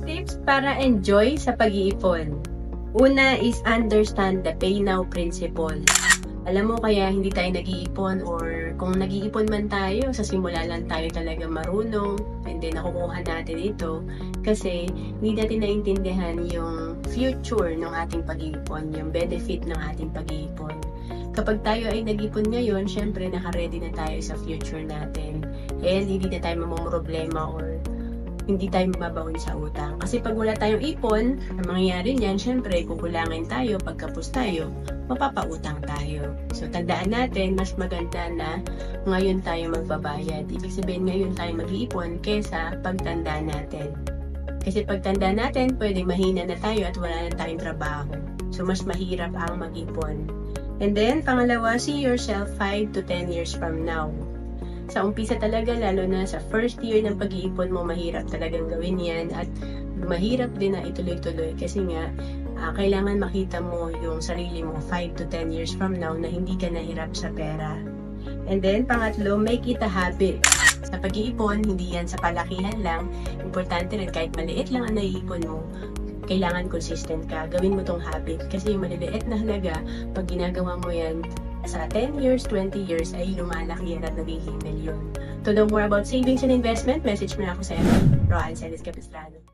Tips para enjoy sa pag-iipon. Una is understand the pay now principle. Alam mo kaya hindi tayo nag-iipon or kung nag-iipon man tayo, sa simula lang tayo talaga marunong and then nakukuha natin ito kasi hindi natin naintindihan yung future ng ating pag-iipon, yung benefit ng ating pag-iipon. Kapag tayo ay nag-ipon ngayon, syempre naka-ready na tayo sa future natin and hindi na tayo mamumroblema or hindi tayo mababaon sa utang. Kasi pag wala tayong ipon, ang mangyayari niyan, syempre, kukulangin tayo, pagkapos tayo, mapapautang tayo. So, tandaan natin, mas maganda na ngayon tayo magbabayad. Ibig sabihin, ngayon tayo mag-iipon kesa pagtanda natin. Kasi pagtanda natin, pwedeng mahina na tayo at wala na tayong trabaho. So, mas mahirap ang mag-ipon. And then, pangalawa, see yourself 5 to 10 years from now. Sa umpisa talaga, lalo na sa first year ng pag-iipon mo, mahirap talagang gawin yan at mahirap din na ituloy-tuloy kasi nga, kailangan makita mo yung sarili mo 5 to 10 years from now na hindi ka nahirap sa pera. And then, pangatlo, make it a habit. Sa pag-iipon, hindi yan sa palakihan lang. Importante rin kahit maliit lang ang naiipon mo, kailangan consistent ka. Gawin mo tong habit kasi yung maliliit na halaga, pag ginagawa mo yan, sa 10 years, 20 years ay lumalaki yan at nagiging milyon. To know more about savings and investment, message mo na ako sa FB, Roan Celis Capistrano.